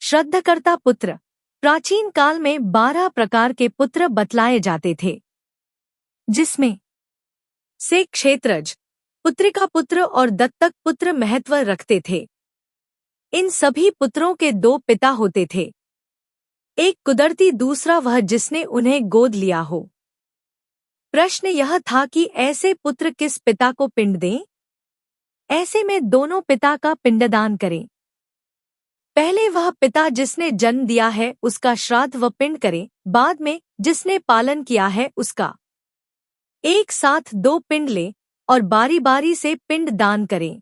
श्रद्धकर्ता पुत्र। प्राचीन काल में 12 प्रकार के पुत्र बतलाए जाते थे, जिसमें से क्षेत्रज, पुत्रिका पुत्र और दत्तक पुत्र महत्व रखते थे। इन सभी पुत्रों के 2 पिता होते थे, एक कुदरती, दूसरा वह जिसने उन्हें गोद लिया हो। प्रश्न यह था कि ऐसे पुत्र किस पिता को पिंड दें? ऐसे में दोनों पिता का पिंडदान करें। पहले वह पिता जिसने जन्म दिया है उसका श्राद्ध व पिंड करें, बाद में जिसने पालन किया है उसका। एक साथ 2 पिंड लें और बारी बारी से पिंड दान करें।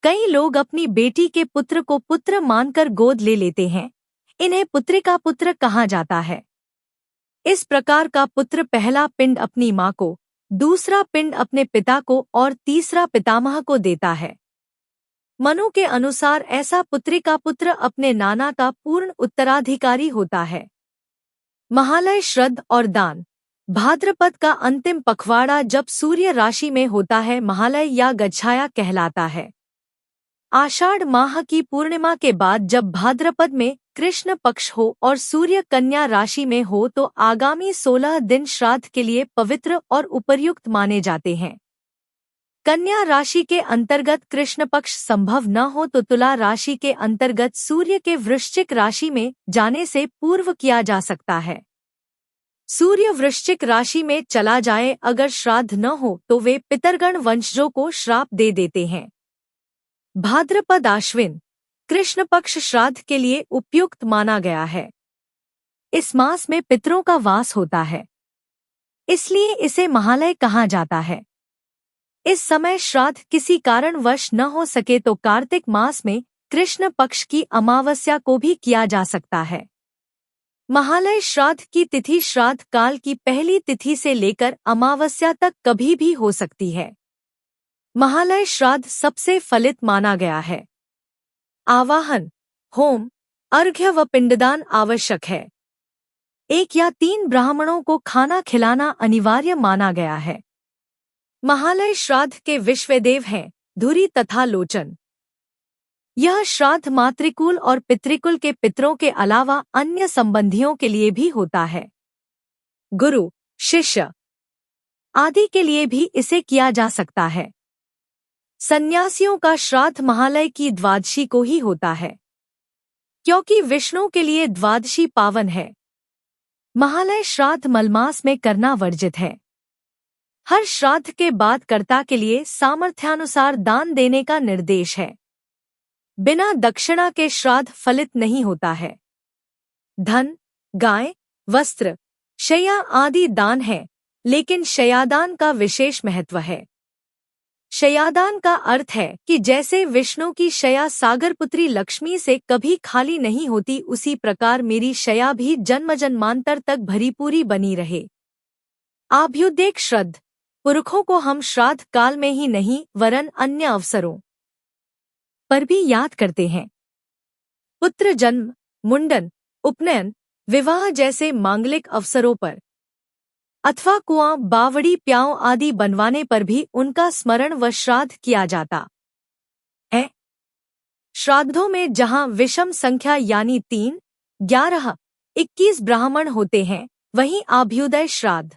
कई लोग अपनी बेटी के पुत्र को पुत्र मानकर गोद ले लेते हैं। इन्हें पुत्रिका पुत्र कहा जाता है। इस प्रकार का पुत्र पहला पिंड अपनी माँ को, दूसरा पिंड अपने पिता को और तीसरा पितामह को देता है। मनु के अनुसार ऐसा पुत्रिका पुत्र अपने नाना का पूर्ण उत्तराधिकारी होता है। महालय श्राद्ध और दान। भाद्रपद का अंतिम पखवाड़ा जब सूर्य राशि में होता है महालय या गच्छाया कहलाता है। आषाढ़ माह की पूर्णिमा के बाद जब भाद्रपद में कृष्ण पक्ष हो और सूर्य कन्या राशि में हो तो आगामी 16 दिन श्राद्ध के लिए पवित्र और उपयुक्त माने जाते हैं। कन्या राशि के अंतर्गत कृष्ण पक्ष संभव न हो तो तुला राशि के अंतर्गत सूर्य के वृश्चिक राशि में जाने से पूर्व किया जा सकता है। सूर्य वृश्चिक राशि में चला जाए अगर श्राद्ध न हो तो वे पितरगण वंशजों को श्राप दे देते हैं। भाद्रपद आश्विन कृष्ण पक्ष श्राद्ध के लिए उपयुक्त माना गया है। इस मास में पितरों का वास होता है, इसलिए इसे महालय कहा जाता है। इस समय श्राद्ध किसी कारणवश न हो सके तो कार्तिक मास में कृष्ण पक्ष की अमावस्या को भी किया जा सकता है। महालय श्राद्ध की तिथि श्राद्ध काल की पहली तिथि से लेकर अमावस्या तक कभी भी हो सकती है। महालय श्राद्ध सबसे फलित माना गया है। आवाहन, होम, अर्घ्य व पिंडदान आवश्यक है। 1 या 3 ब्राह्मणों को खाना खिलाना अनिवार्य माना गया है। महालय श्राद्ध के विश्वदेव हैं धुरी तथा लोचन। यह श्राद्ध मातृकुल और पितृकुल के पितरों के अलावा अन्य संबंधियों के लिए भी होता है। गुरु, शिष्य आदि के लिए भी इसे किया जा सकता है। सन्यासियों का श्राद्ध महालय की द्वादशी को ही होता है, क्योंकि विष्णु के लिए द्वादशी पावन है। महालय श्राद्ध मलमास में करना वर्जित है। हर श्राद्ध के बाद कर्ता के लिए सामर्थ्यानुसार दान देने का निर्देश है। बिना दक्षिणा के श्राद्ध फलित नहीं होता है। धन, गाय, वस्त्र, शय्या आदि दान है, लेकिन शय्यादान का विशेष महत्व है। शय्यादान का अर्थ है कि जैसे विष्णु की शय्या सागरपुत्री लक्ष्मी से कभी खाली नहीं होती, उसी प्रकार मेरी शय्या भी जन्म जन्मांतर तक भरी पूरी बनी रहे। आभ्युदयक श्राद्ध पुरखों को हम श्राद्ध काल में ही नहीं वरन अन्य अवसरों पर भी याद करते हैं। पुत्र जन्म, मुंडन, उपनयन, विवाह जैसे मांगलिक अवसरों पर अथवा कुआं, बावड़ी, प्याऊ आदि बनवाने पर भी उनका स्मरण व श्राद्ध किया जाता है। श्राद्धों में जहां विषम संख्या यानी 3, 11, 21 ब्राह्मण होते हैं, वहीं आभ्युदय श्राद्ध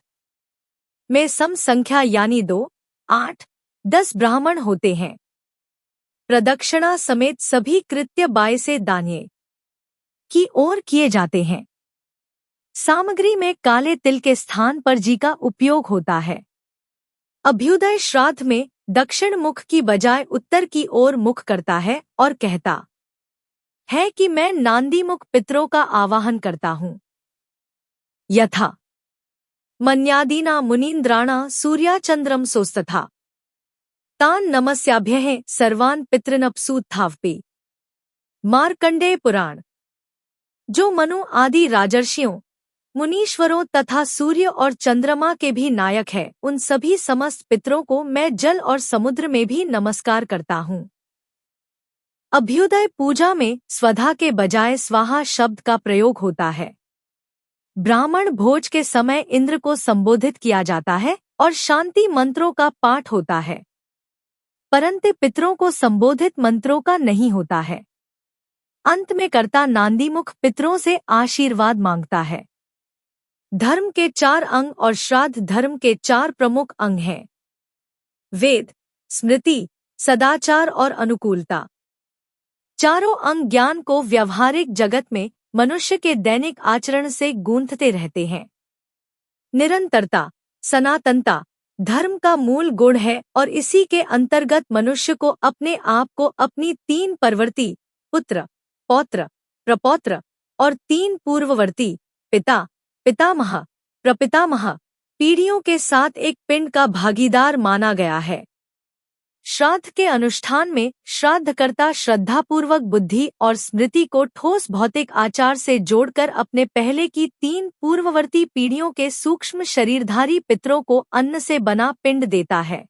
में सम संख्या यानी 2, 8, 10 ब्राह्मण होते हैं। प्रदक्षिणा समेत सभी कृत्य बायसे दान्ये की ओर किए जाते हैं। सामग्री में काले तिल के स्थान पर जी का उपयोग होता है। अभ्युदय श्राद्ध में दक्षिण मुख की बजाय उत्तर की ओर मुख करता है और कहता है कि मैं नांदीमुख पितरों का आवाहन करता हूँ। यथा मन्यादीना मुनीन्द्राणा सूर्याचंद्रम सोस्तथा तान नमस्याभ्यः सर्वान् पितृनप्सूत्थावपि। मार्कंडेय पुराण। जो मनु आदि राजर्षियों, मुनीश्वरों तथा सूर्य और चंद्रमा के भी नायक है, उन सभी समस्त पितरों को मैं जल और समुद्र में भी नमस्कार करता हूँ। अभ्युदय पूजा में स्वधा के बजाय स्वाहा शब्द का प्रयोग होता है। ब्राह्मण भोज के समय इंद्र को संबोधित किया जाता है और शांति मंत्रों का पाठ होता है, परंतु पितरों को संबोधित मंत्रों का नहीं होता है। अंत में कर्ता नांदीमुख पितरों से आशीर्वाद मांगता है। धर्म के 4 अंग और श्राद्ध धर्म के 4 प्रमुख अंग हैं। वेद, स्मृति, सदाचार और अनुकूलता। चारों अंग ज्ञान को व्यवहारिक जगत में मनुष्य के दैनिक आचरण से गूंथते रहते हैं। निरंतरता, सनातनता धर्म का मूल गुण है और इसी के अंतर्गत मनुष्य को अपने आप को अपनी 3 परवर्ती पुत्र, पौत्र, प्रपौत्र और 3 पूर्ववर्ती पिता, पितामह, प्रपितामह पीढ़ियों के साथ एक पिंड का भागीदार माना गया है। श्राद्ध के अनुष्ठान में श्राद्धकर्ता श्रद्धापूर्वक बुद्धि और स्मृति को ठोस भौतिक आचार से जोड़कर अपने पहले की 3 पूर्ववर्ती पीढ़ियों के सूक्ष्म शरीरधारी पितरों को अन्न से बना पिंड देता है।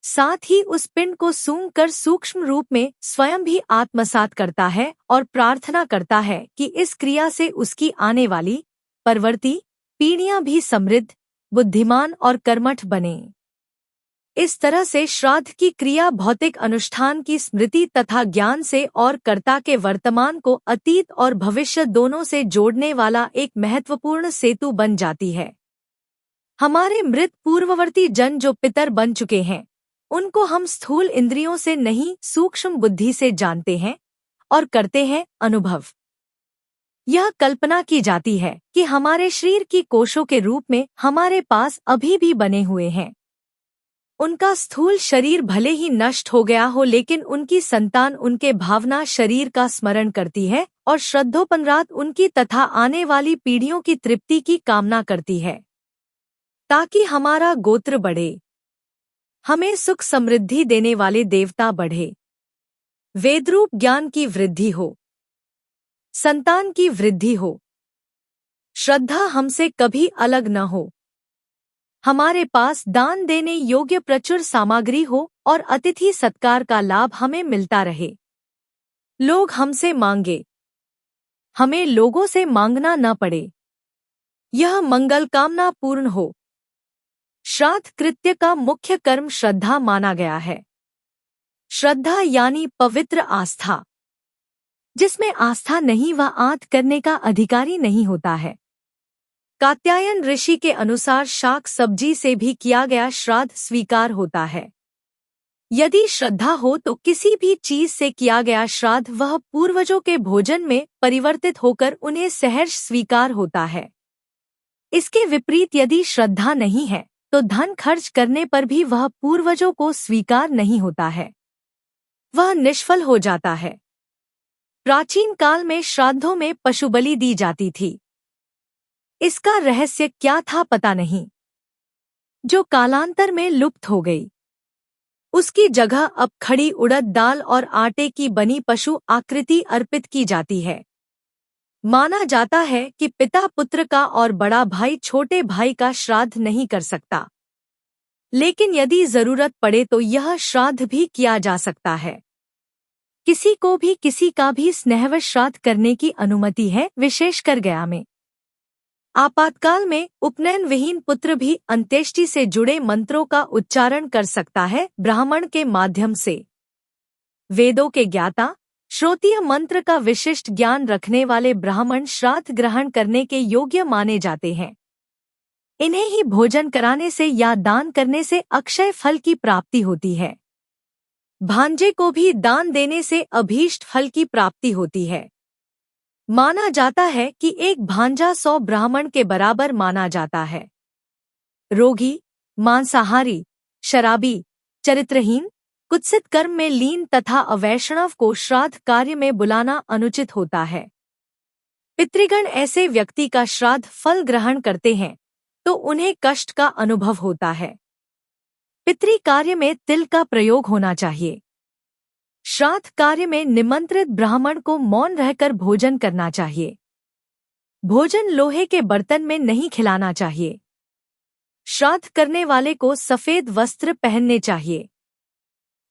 साथ ही उस पिंड को सूंघकर सूक्ष्म रूप में स्वयं भी आत्मसात करता है और प्रार्थना करता है कि इस क्रिया से उसकी आने वाली परवर्ती पीढ़ियां भी समृद्ध, बुद्धिमान और कर्मठ बने। इस तरह से श्राद्ध की क्रिया भौतिक अनुष्ठान की स्मृति तथा ज्ञान से और कर्ता के वर्तमान को अतीत और भविष्य दोनों से जोड़ने वाला एक महत्वपूर्ण सेतु बन जाती है। हमारे मृत पूर्ववर्ती जन जो पितर बन चुके हैं, उनको हम स्थूल इंद्रियों से नहीं सूक्ष्म बुद्धि से जानते हैं और करते हैं अनुभव। यह कल्पना की जाती है कि हमारे शरीर की कोशों के रूप में हमारे पास अभी भी बने हुए हैं। उनका स्थूल शरीर भले ही नष्ट हो गया हो, लेकिन उनकी संतान उनके भावना शरीर का स्मरण करती है और श्रद्धोपनरात उनकी तथा आने वाली पीढ़ियों की तृप्ति की कामना करती है, ताकि हमारा गोत्र बढ़े, हमें सुख समृद्धि देने वाले देवता बढ़े, वेदरूप ज्ञान की वृद्धि हो, संतान की वृद्धि हो, श्रद्धा हमसे कभी अलग न हो, हमारे पास दान देने योग्य प्रचुर सामग्री हो और अतिथि सत्कार का लाभ हमें मिलता रहे। लोग हमसे मांगे, हमें लोगों से मांगना न पड़े। यह मंगल कामना पूर्ण हो। श्राद्ध कृत्य का मुख्य कर्म श्रद्धा माना गया है। श्रद्धा यानी पवित्र आस्था। जिसमें आस्था नहीं वह आंत करने का अधिकारी नहीं होता है। कात्यायन ऋषि के अनुसार शाक सब्जी से भी किया गया श्राद्ध स्वीकार होता है। यदि श्रद्धा हो तो किसी भी चीज से किया गया श्राद्ध वह पूर्वजों के भोजन में परिवर्तित होकर उन्हें सहर्ष स्वीकार होता है। इसके विपरीत यदि श्रद्धा नहीं है तो धन खर्च करने पर भी वह पूर्वजों को स्वीकार नहीं होता है, वह निष्फल हो जाता है। प्राचीन काल में श्राद्धों में पशु बलि दी जाती थी। इसका रहस्य क्या था पता नहीं, जो कालांतर में लुप्त हो गई। उसकी जगह अब खड़ी उड़द दाल और आटे की बनी पशु आकृति अर्पित की जाती है। माना जाता है कि पिता पुत्र का और बड़ा भाई छोटे भाई का श्राद्ध नहीं कर सकता, लेकिन यदि जरूरत पड़े तो यह श्राद्ध भी किया जा सकता है। किसी को भी किसी का भी स्नेहवश श्राद्ध करने की अनुमति है, विशेषकर गया में। आपातकाल में उपनयन विहीन पुत्र भी अंत्येष्टि से जुड़े मंत्रों का उच्चारण कर सकता है ब्राह्मण के माध्यम से। वेदों के ज्ञाता, श्रोतीय मंत्र का विशिष्ट ज्ञान रखने वाले ब्राह्मण श्राद्ध ग्रहण करने के योग्य माने जाते हैं। इन्हें ही भोजन कराने से या दान करने से अक्षय फल की प्राप्ति होती है। भांजे को भी दान देने से अभीष्ट फल की प्राप्ति होती है। माना जाता है कि एक भांजा 100 ब्राह्मण के बराबर माना जाता है। रोगी, मांसाहारी, शराबी, चरित्रहीन, कुत्सित कर्म में लीन तथा अवैष्णव को श्राद्ध कार्य में बुलाना अनुचित होता है। पितृगण ऐसे व्यक्ति का श्राद्ध फल ग्रहण करते हैं तो उन्हें कष्ट का अनुभव होता है। पितृ कार्य में तिल का प्रयोग होना चाहिए। श्राद्ध कार्य में निमंत्रित ब्राह्मण को मौन रहकर भोजन करना चाहिए। भोजन लोहे के बर्तन में नहीं खिलाना चाहिए। श्राद्ध करने वाले को सफेद वस्त्र पहनने चाहिए।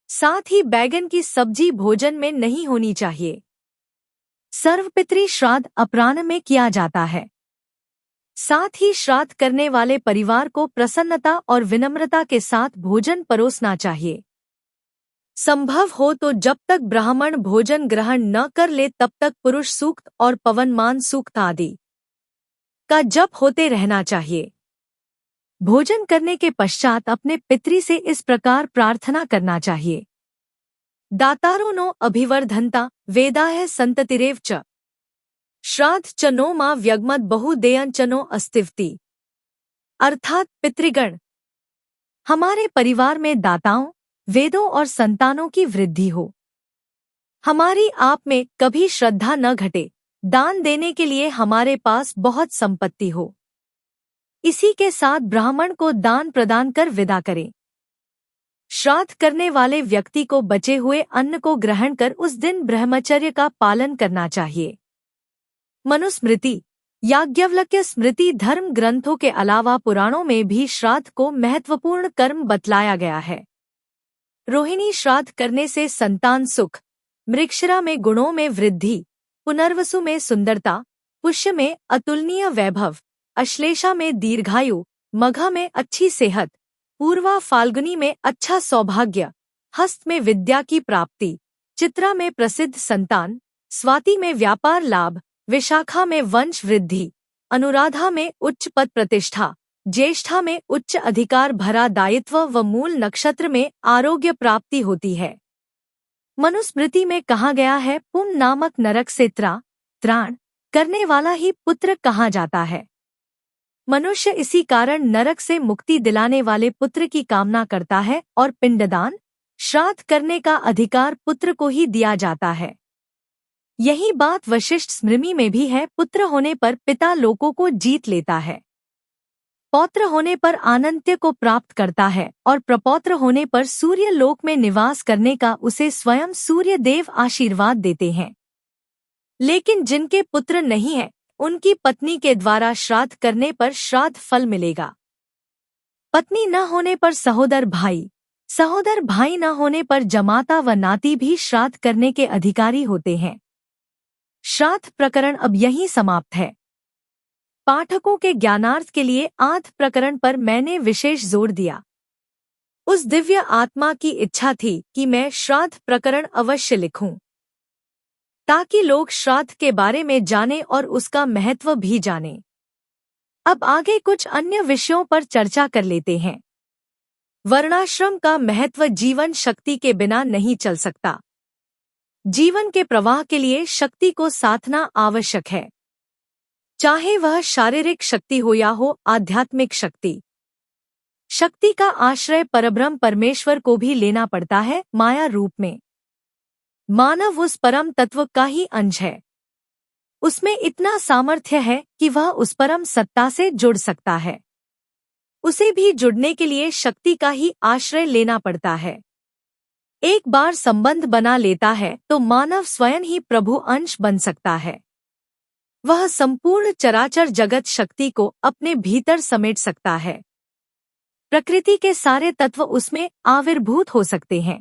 साथ ही बैगन की सब्जी भोजन में नहीं होनी चाहिए। सर्वपितृ श्राद्ध अपराह्न में किया जाता है। साथ ही श्राद्ध करने वाले परिवार को प्रसन्नता और विनम्रता के साथ भोजन परोसना चाहिए। संभव हो तो जब तक ब्राह्मण भोजन ग्रहण न कर ले तब तक पुरुष सूक्त और पवनमान सूक्त आदि का जप होते रहना चाहिए। भोजन करने के पश्चात अपने पितरी से इस प्रकार प्रार्थना करना चाहिए। दातारो नो अभिवर्धनता वेदाः संततिरेव च श्राद्ध च नो मा व्यगमत बहुदेयं च नो अस्तिवति। अर्थात पितृगण, हमारे परिवार में दाताओं, वेदों और संतानों की वृद्धि हो। हमारी आप में कभी श्रद्धा न घटे, दान देने के लिए हमारे पास बहुत संपत्ति हो। इसी के साथ ब्राह्मण को दान प्रदान कर विदा करें। श्राद्ध करने वाले व्यक्ति को बचे हुए अन्न को ग्रहण कर उस दिन ब्रह्मचर्य का पालन करना चाहिए। मनुस्मृति, याज्ञवल्क्य स्मृति धर्म ग्रंथों के अलावा पुराणों में भी श्राद्ध को महत्वपूर्ण कर्म बतलाया गया है। रोहिणी श्राद्ध करने से संतान सुख, मृगशिरा में गुणों में वृद्धि, पुनर्वसु में सुंदरता, पुष्य में अतुलनीय वैभव, अश्लेषा में दीर्घायु, मघा में अच्छी सेहत, पूर्वा फाल्गुनी में अच्छा सौभाग्य, हस्त में विद्या की प्राप्ति, चित्रा में प्रसिद्ध संतान, स्वाति में व्यापार लाभ, विशाखा में वंश वृद्धि, अनुराधा में उच्च पद प्रतिष्ठा, ज्येष्ठा में उच्च अधिकार भरा दायित्व व मूल नक्षत्र में आरोग्य प्राप्ति होती है। मनुस्मृति में कहा गया है, पुम नामक नरक से त्राण करने वाला ही पुत्र कहा जाता है। मनुष्य इसी कारण नरक से मुक्ति दिलाने वाले पुत्र की कामना करता है और पिंडदान, श्राद्ध करने का अधिकार पुत्र को ही दिया जाता है। यही बात वशिष्ठ स्मृति में भी है। पुत्र होने पर पिता लोकों को जीत लेता है, पौत्र होने पर आनंत्य को प्राप्त करता है और प्रपौत्र होने पर सूर्य लोक में निवास करने का उसे स्वयं सूर्य देव आशीर्वाद देते हैं। लेकिन जिनके पुत्र नहीं है, उनकी पत्नी के द्वारा श्राद्ध करने पर श्राद्ध फल मिलेगा। पत्नी न होने पर सहोदर भाई न होने पर जमाता व नाती भी श्राद्ध करने के अधिकारी होते हैं। श्राद्ध प्रकरण अब यहीं समाप्त है। पाठकों के ज्ञानार्थ के लिए आद्य प्रकरण पर मैंने विशेष जोर दिया। उस दिव्य आत्मा की इच्छा थी कि मैं श्राद्ध प्रकरण अवश्य लिखूं, ताकि लोग श्राद्ध के बारे में जानें और उसका महत्व भी जानें। अब आगे कुछ अन्य विषयों पर चर्चा कर लेते हैं। वर्णाश्रम का महत्व जीवन शक्ति के बिना नहीं चल सकता। जीवन के प्रवाह के लिए शक्ति को साधना आवश्यक है, चाहे वह शारीरिक शक्ति हो या हो आध्यात्मिक शक्ति। शक्ति का आश्रय परब्रह्म परमेश्वर को भी लेना पड़ता है माया रूप में। मानव उस परम तत्व का ही अंश है। उसमें इतना सामर्थ्य है कि वह उस परम सत्ता से जुड़ सकता है। उसे भी जुड़ने के लिए शक्ति का ही आश्रय लेना पड़ता है। एक बार संबंध बना लेता है तो मानव स्वयं ही प्रभु अंश बन सकता है। वह संपूर्ण चराचर जगत शक्ति को अपने भीतर समेट सकता है। प्रकृति के सारे तत्व उसमें आविर्भूत हो सकते हैं।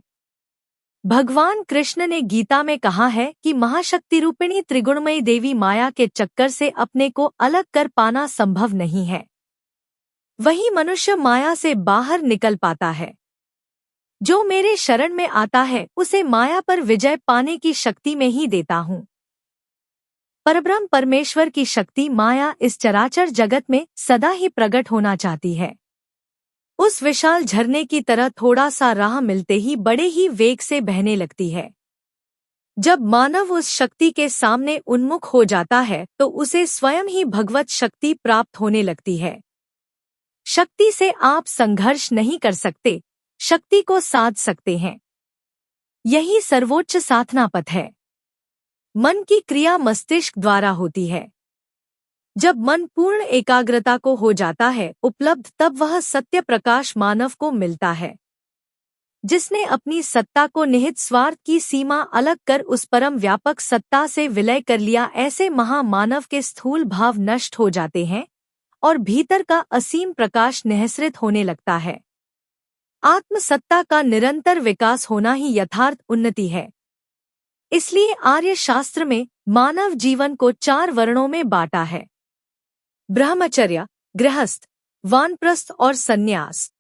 भगवान कृष्ण ने गीता में कहा है कि महाशक्ति रूपिणी त्रिगुणमयी देवी माया के चक्कर से अपने को अलग कर पाना संभव नहीं है। वही मनुष्य माया से बाहर निकल पाता है। जो मेरे शरण में आता है उसे माया पर विजय पाने की शक्ति में ही देता हूँ। परब्रह्म परमेश्वर की शक्ति माया इस चराचर जगत में सदा ही प्रकट होना चाहती है। उस विशाल झरने की तरह थोड़ा सा राह मिलते ही बड़े ही वेग से बहने लगती है। जब मानव उस शक्ति के सामने उन्मुख हो जाता है तो उसे स्वयं ही भगवत शक्ति प्राप्त होने लगती है। शक्ति से आप संघर्ष नहीं कर सकते, शक्ति को साध सकते हैं। यही सर्वोच्च साधना पथ है। मन की क्रिया मस्तिष्क द्वारा होती है। जब मन पूर्ण एकाग्रता को हो जाता है उपलब्ध, तब वह सत्य प्रकाश मानव को मिलता है। जिसने अपनी सत्ता को निहित स्वार्थ की सीमा अलग कर उस परम व्यापक सत्ता से विलय कर लिया, ऐसे महामानव के स्थूल भाव नष्ट हो जाते हैं और भीतर का असीम प्रकाश निःसृत होने लगता है। आत्मसत्ता का निरंतर विकास होना ही यथार्थ उन्नति है। इसलिए आर्य शास्त्र में मानव जीवन को 4 वर्णों में बांटा है: ब्रह्मचर्य, गृहस्थ, वानप्रस्थ और सन्यास।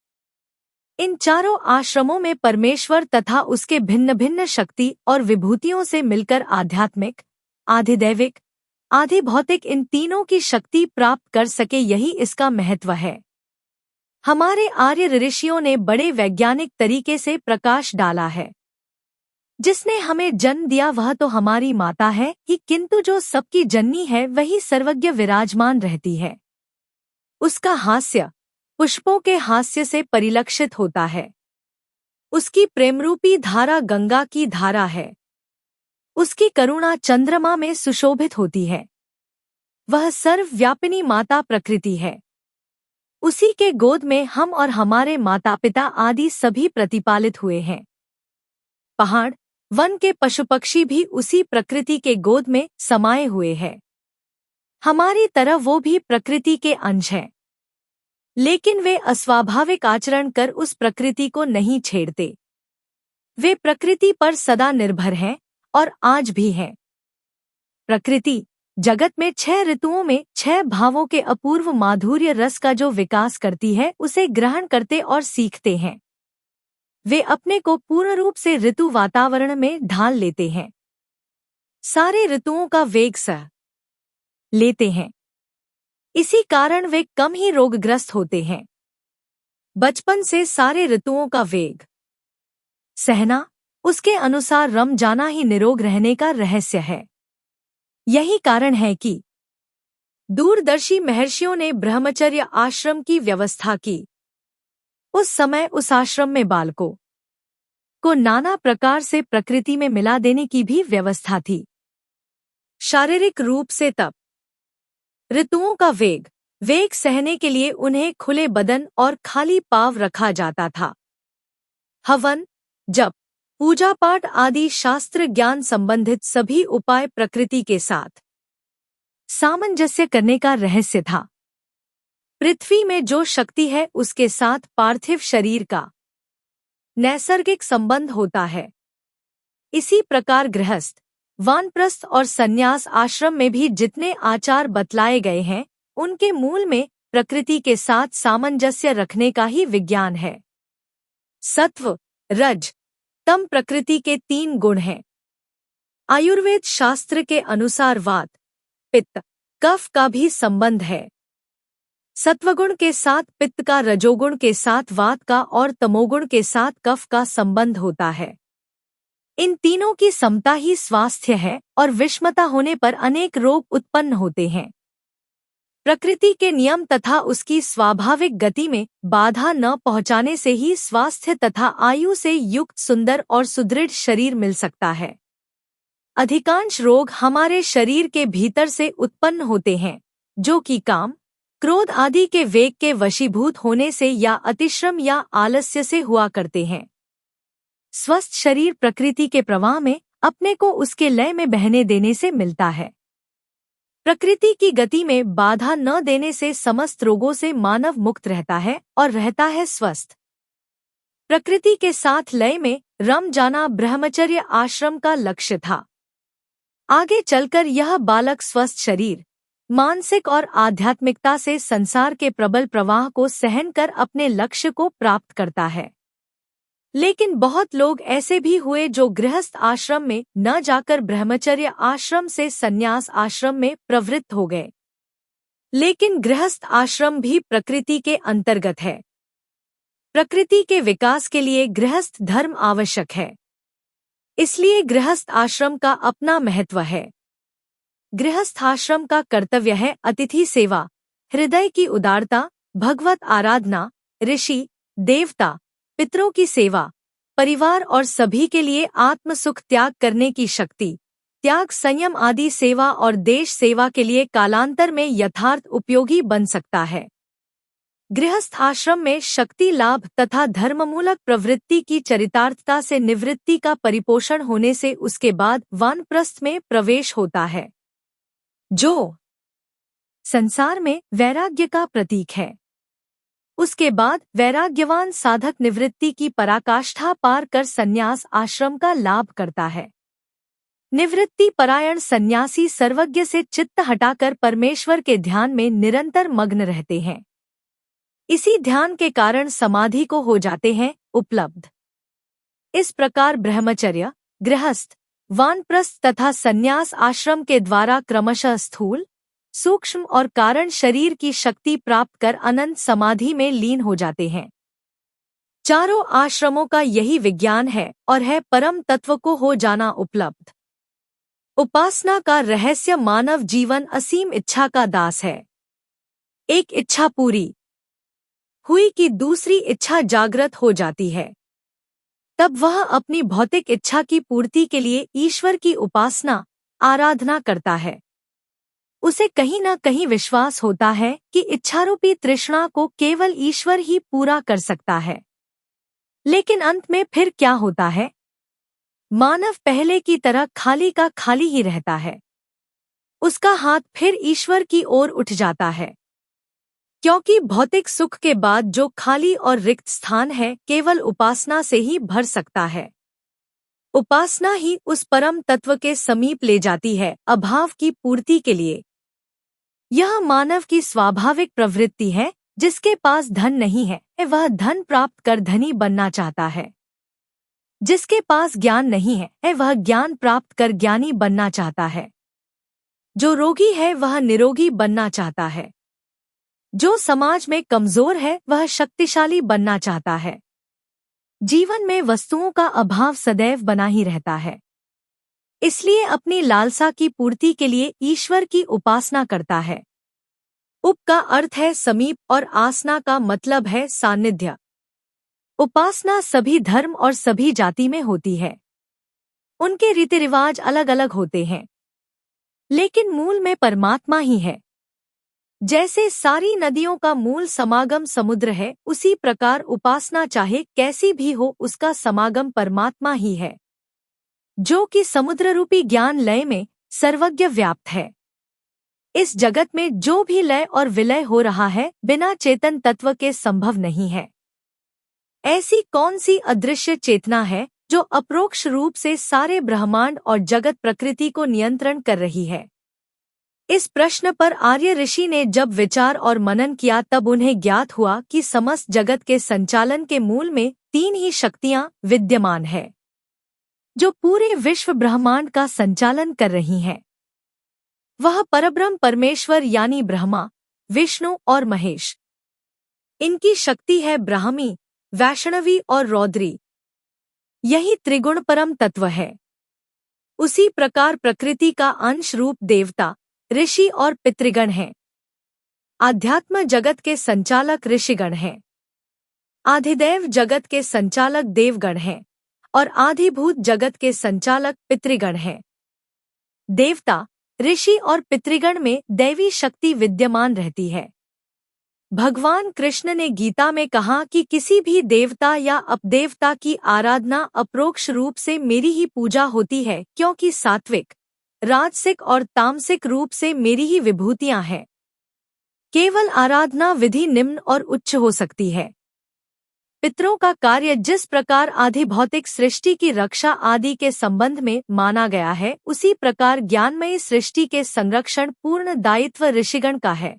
इन चारों आश्रमों में परमेश्वर तथा उसके भिन्न भिन्न शक्ति और विभूतियों से मिलकर आध्यात्मिक, आधिदैविक, आधि भौतिक इन तीनों की शक्ति प्राप्त कर सके, यही इसका महत्व है। हमारे आर्य ऋषियों ने बड़े वैज्ञानिक तरीके से प्रकाश डाला है। जिसने हमें जन्म दिया वह तो हमारी माता है ही, किंतु जो सबकी जननी है वही सर्वज्ञ विराजमान रहती है। उसका हास्य पुष्पों के हास्य से परिलक्षित होता है। उसकी प्रेमरूपी धारा गंगा की धारा है। उसकी करुणा चंद्रमा में सुशोभित होती है। वह सर्वव्यापिनी माता प्रकृति है। उसी के गोद में हम और हमारे माता पिता आदि सभी प्रतिपालित हुए हैं। पहाड़, वन के पशु पक्षी भी उसी प्रकृति के गोद में समाये हुए हैं। हमारी तरह वो भी प्रकृति के अंश हैं, लेकिन वे अस्वाभाविक आचरण कर उस प्रकृति को नहीं छेड़ते। वे प्रकृति पर सदा निर्भर हैं और आज भी हैं। प्रकृति जगत में 6 ऋतुओं में 6 भावों के अपूर्व माधुर्य रस का जो विकास करती है उसे ग्रहण करते और सीखते हैं। वे अपने को पूर्ण रूप से ऋतु वातावरण में ढाल लेते हैं। सारे ऋतुओं का वेग सह लेते हैं। इसी कारण वे कम ही रोगग्रस्त होते हैं। बचपन से सारे ऋतुओं का वेग सहना, उसके अनुसार रम जाना ही निरोग रहने का रहस्य है। यही कारण है कि दूरदर्शी महर्षियों ने ब्रह्मचर्य आश्रम की व्यवस्था की। उस समय उस आश्रम में बालकों को नाना प्रकार से प्रकृति में मिला देने की भी व्यवस्था थी। शारीरिक रूप से तप, ऋतुओं का वेग सहने के लिए उन्हें खुले बदन और खाली पांव रखा जाता था। हवन, जप, पूजा पाठ आदि शास्त्र ज्ञान संबंधित सभी उपाय प्रकृति के साथ सामंजस्य करने का रहस्य था। पृथ्वी में जो शक्ति है उसके साथ पार्थिव शरीर का नैसर्गिक संबंध होता है। इसी प्रकार गृहस्थ, वानप्रस्थ और संन्यास आश्रम में भी जितने आचार बतलाए गए हैं उनके मूल में प्रकृति के साथ सामंजस्य रखने का ही विज्ञान है। सत्व, रज, तम प्रकृति के 3 गुण हैं। आयुर्वेद शास्त्र के अनुसार वात, पित्त, कफ का भी संबंध है। सत्वगुण के साथ पित्त का, रजोगुण के साथ वात का और तमोगुण के साथ कफ का संबंध होता है। इन तीनों की समता ही स्वास्थ्य है और विषमता होने पर अनेक रोग उत्पन्न होते हैं। प्रकृति के नियम तथा उसकी स्वाभाविक गति में बाधा न पहुंचाने से ही स्वास्थ्य तथा आयु से युक्त सुंदर और सुदृढ़ शरीर मिल सकता है। अधिकांश रोग हमारे शरीर के भीतर से उत्पन्न होते हैं, जो कि काम, क्रोध आदि के वेग के वशीभूत होने से या अतिश्रम या आलस्य से हुआ करते हैं। स्वस्थ शरीर प्रकृति के प्रवाह में अपने को उसके लय में बहने देने से मिलता है। प्रकृति की गति में बाधा न देने से समस्त रोगों से मानव मुक्त रहता है और रहता है स्वस्थ। प्रकृति के साथ लय में रम जाना ब्रह्मचर्य आश्रम का लक्ष्य था। आगे चलकर यह बालक स्वस्थ शरीर, मानसिक और आध्यात्मिकता से संसार के प्रबल प्रवाह को सहन कर अपने लक्ष्य को प्राप्त करता है। लेकिन बहुत लोग ऐसे भी हुए जो गृहस्थ आश्रम में न जाकर ब्रह्मचर्य आश्रम से संन्यास आश्रम में प्रवृत्त हो गए। लेकिन गृहस्थ आश्रम भी प्रकृति के अंतर्गत है। प्रकृति के विकास के लिए गृहस्थ धर्म आवश्यक है। इसलिए गृहस्थ आश्रम का अपना महत्व है। गृहस्थ आश्रम का कर्तव्य है अतिथि सेवा, हृदय की उदारता, भगवत आराधना, ऋषि, देवता, पितरों की सेवा, परिवार और सभी के लिए आत्म सुख त्याग करने की शक्ति, त्याग, संयम आदि सेवा और देश सेवा के लिए कालांतर में यथार्थ उपयोगी बन सकता है। गृहस्थ आश्रम में शक्ति लाभ तथा धर्ममूलक प्रवृत्ति की चरितार्थता से निवृत्ति का परिपोषण होने से उसके बाद वानप्रस्थ में प्रवेश होता है, जो संसार में वैराग्य का प्रतीक है। उसके बाद वैराग्यवान साधक निवृत्ति की पराकाष्ठा पार कर संन्यास आश्रम का लाभ करता है। निवृत्ति परायण सन्यासी सर्वज्ञ से चित्त हटाकर परमेश्वर के ध्यान में निरंतर मग्न रहते हैं। इसी ध्यान के कारण समाधि को हो जाते हैं उपलब्ध। इस प्रकार ब्रह्मचर्य, गृहस्थ, वानप्रस्थ तथा संन्यास आश्रम के द्वारा क्रमशः स्थूल, सूक्ष्म और कारण शरीर की शक्ति प्राप्त कर अनंत समाधि में लीन हो जाते हैं। चारों आश्रमों का यही विज्ञान है और है परम तत्व को हो जाना उपलब्ध। उपासना का रहस्य मानव जीवन असीम इच्छा का दास है। एक इच्छा पूरी हुई कि दूसरी इच्छा जागृत हो जाती है। तब वह अपनी भौतिक इच्छा की पूर्ति के लिए ईश्वर की उपासना, आराधना करता है। उसे कहीं न कहीं विश्वास होता है कि इच्छारूपी तृष्णा को केवल ईश्वर ही पूरा कर सकता है। लेकिन अंत में फिर क्या होता है? मानव पहले की तरह खाली का खाली ही रहता है। उसका हाथ फिर ईश्वर की ओर उठ जाता है, क्योंकि भौतिक सुख के बाद जो खाली और रिक्त स्थान है केवल उपासना से ही भर सकता है। उपासना ही उस परम तत्व के समीप ले जाती है अभाव की पूर्ति के लिए। यह मानव की स्वाभाविक प्रवृत्ति है। जिसके पास धन नहीं है वह धन प्राप्त कर धनी बनना चाहता है। जिसके पास ज्ञान नहीं है वह ज्ञान प्राप्त कर ज्ञानी बनना चाहता है। जो रोगी है वह निरोगी बनना चाहता है। जो समाज में कमजोर है वह शक्तिशाली बनना चाहता है। जीवन में वस्तुओं का अभाव सदैव बना ही रहता है। इसलिए अपनी लालसा की पूर्ति के लिए ईश्वर की उपासना करता है। उप का अर्थ है समीप और आसना का मतलब है सानिध्य। उपासना सभी धर्म और सभी जाति में होती है। उनके रीति रिवाज अलग अलग होते हैं, लेकिन मूल में परमात्मा ही है। जैसे सारी नदियों का मूल समागम समुद्र है, उसी प्रकार उपासना चाहे कैसी भी हो उसका समागम परमात्मा ही है, जो कि समुद्र रूपी ज्ञान लय में सर्वज्ञ व्याप्त है। इस जगत में जो भी लय और विलय हो रहा है बिना चेतन तत्व के संभव नहीं है। ऐसी कौन सी अदृश्य चेतना है जो अप्रोक्ष रूप से सारे ब्रह्मांड और जगत प्रकृति को नियंत्रण कर रही है? इस प्रश्न पर आर्य ऋषि ने जब विचार और मनन किया तब उन्हें ज्ञात हुआ कि समस्त जगत के संचालन के मूल में तीन ही शक्तियां विद्यमान है, जो पूरे विश्व ब्रह्मांड का संचालन कर रही हैं। वह परब्रह्म परमेश्वर यानी ब्रह्मा, विष्णु और महेश। इनकी शक्ति है ब्राह्मी, वैष्णवी और रौद्री। यही त्रिगुण परम तत्व है। उसी प्रकार प्रकृति का अंश रूप देवता, ऋषि और पितृगण हैं। आध्यात्म जगत के संचालक ऋषिगण हैं। आधिदैव जगत के संचालक देवगण हैं और आधिभूत जगत के संचालक पितृगण हैं। देवता, ऋषि और पितृगण में दैवी शक्ति विद्यमान रहती है। भगवान कृष्ण ने गीता में कहा कि किसी भी देवता या अपदेवता की आराधना अप्रोक्ष रूप से मेरी ही पूजा होती है, क्योंकि सात्विक, राजसिक और तामसिक रूप से मेरी ही विभूतियां हैं। केवल आराधना विधि निम्न और उच्च हो सकती है। पितरों का कार्य जिस प्रकार आधि भौतिक सृष्टि की रक्षा आदि के संबंध में माना गया है, उसी प्रकार ज्ञानमयी सृष्टि के संरक्षण पूर्ण दायित्व ऋषिगण का है।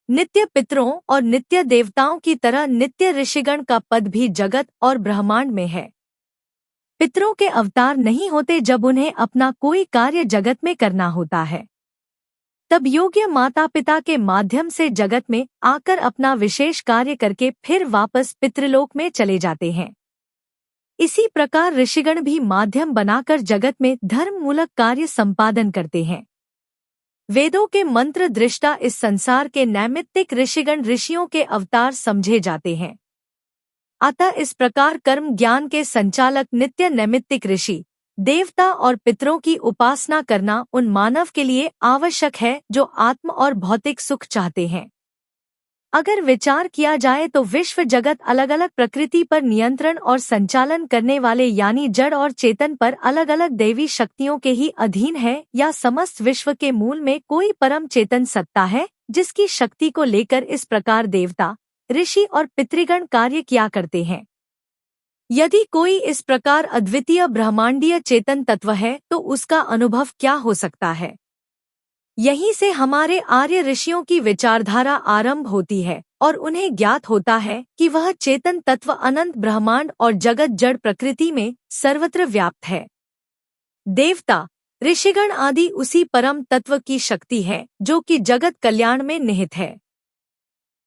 नित्य पितरों और नित्य देवताओं की तरह नित्य ऋषिगण का पद भी जगत और ब्रह्मांड में है। पितरों के अवतार नहीं होते जब उन्हें अपना कोई कार्य जगत में करना होता है। तब योग्य माता पिता के माध्यम से जगत में आकर अपना विशेष कार्य करके फिर वापस पितृलोक में चले जाते हैं। इसी प्रकार ऋषिगण भी माध्यम बनाकर जगत में धर्म मूलक कार्य संपादन करते हैं। वेदों के मंत्र दृष्टा इस संसार के नैमित्तिक ऋषिगण ऋषियों के अवतार समझे जाते हैं। अतः इस प्रकार कर्म ज्ञान के संचालक नित्य नैमित्तिक ऋषि, देवता और पितरों की उपासना करना उन मानव के लिए आवश्यक है जो आत्म और भौतिक सुख चाहते हैं। अगर विचार किया जाए तो विश्व जगत अलग अलग प्रकृति पर नियंत्रण और संचालन करने वाले यानी जड़ और चेतन पर अलग अलग दैवी शक्तियों के ही अधीन है, या समस्त विश्व के मूल में कोई परम चेतन सत्ता है जिसकी शक्ति को लेकर इस प्रकार देवता, ऋषि और पितृगण कार्य किया करते हैं। यदि कोई इस प्रकार अद्वितीय ब्रह्मांडीय चेतन तत्व है तो उसका अनुभव क्या हो सकता है? यहीं से हमारे आर्य ऋषियों की विचारधारा आरंभ होती है, और उन्हें ज्ञात होता है कि वह चेतन तत्व अनंत ब्रह्मांड और जगत जड़ प्रकृति में सर्वत्र व्याप्त है। देवता, ऋषिगण आदि उसी परम तत्व की शक्ति है जो कि जगत कल्याण में निहित है।